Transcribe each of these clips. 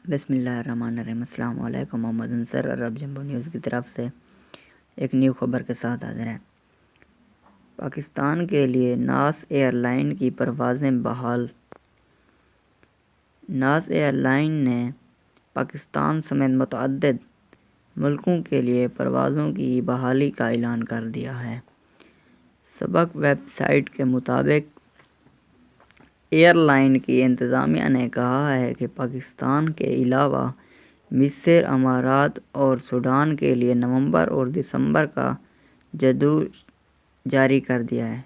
بسم اللہ الرحمن الرحیم۔ السلام علیکم۔ محمد انصر عرب جمبو نیوز کی طرف سے ایک نیو خبر کے ساتھ حاضر ہیں۔ پاکستان کے لیے ناس ایئر لائن کی پروازیں بحال۔ ناس ایئر لائن نے پاکستان سمیت متعدد ملکوں کے لیے پروازوں کی بحالی کا اعلان کر دیا ہے۔ سبق ویب سائٹ کے مطابق ایئر لائن کی انتظامیہ نے کہا ہے کہ پاکستان کے علاوہ مصر، امارات اور سوڈان کے لیے نومبر اور دسمبر کا جدول جاری کر دیا ہے۔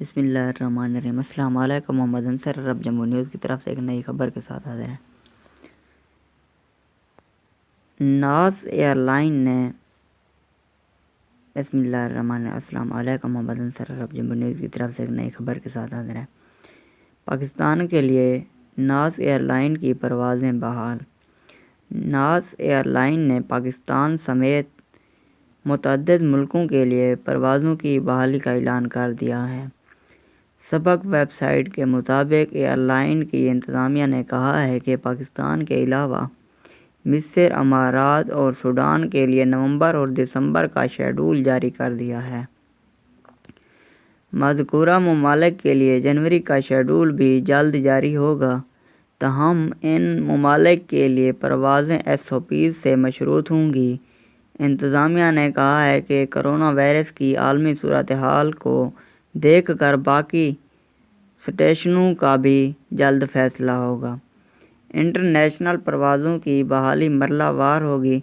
بسم اللہ الرحمن الرحیم۔ السلام علیکم۔ محمد انصر عرب جمبو نیوز کی طرف سے ایک نئی خبر کے ساتھ حاضر ہیں۔ ناس ایئر لائن نے بسم اللہ الرحمن الرحیم۔ السلام علیکم۔ محمد انصر عرب جمبو نیوز کی طرف سے ایک نئی خبر کے ساتھ حاضر ہیں۔ پاکستان کے لیے ناس ایئر لائن کی پروازیں بحال۔ ناس ایئر لائن نے پاکستان سمیت متعدد ملکوں کے لیے پروازوں کی بحالی کا اعلان کر دیا ہے۔ سبق ویب سائٹ کے مطابق ایئر لائن کی انتظامیہ نے کہا ہے کہ پاکستان کے علاوہ مصر، امارات اور سوڈان کے لیے نومبر اور دسمبر کا شیڈول جاری کر دیا ہے۔ مذکورہ ممالک کے لیے جنوری کا شیڈول بھی جلد جاری ہوگا، تاہم ان ممالک کے لیے پروازیں SOPs سے مشروط ہوں گی۔ انتظامیہ نے کہا ہے کہ کرونا وائرس کی عالمی صورتحال کو دیکھ کر باقی اسٹیشنوں کا بھی جلد فیصلہ ہوگا۔ انٹرنیشنل پروازوں کی بحالی مرحلہ وار ہوگی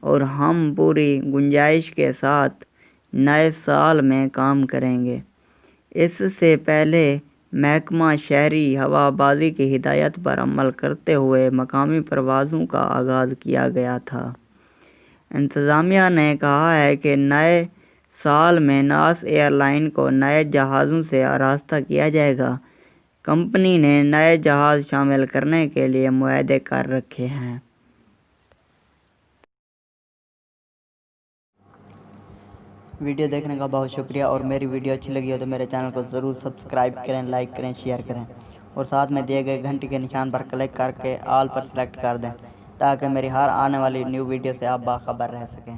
اور ہم پوری گنجائش کے ساتھ نئے سال میں کام کریں گے۔ اس سے پہلے محکمہ شہری ہوابازی کی ہدایت پر عمل کرتے ہوئے مقامی پروازوں کا آغاز کیا گیا تھا۔ انتظامیہ نے کہا ہے کہ نئے سال میں ناس ایئر لائن کو نئے جہازوں سے آراستہ کیا جائے گا۔ کمپنی نے نئے جہاز شامل کرنے کے لیے معاہدے کر رکھے ہیں۔ ویڈیو دیکھنے کا بہت شکریہ، اور میری ویڈیو اچھی لگی ہو تو میرے چینل کو ضرور سبسکرائب کریں، لائک کریں، شیئر کریں اور ساتھ میں دیے گئے گھنٹی کے نشان پر کلک کر کے آل پر سلیکٹ کر دیں تاکہ میری ہر آنے والی نیو ویڈیو سے آپ باخبر رہ سکیں۔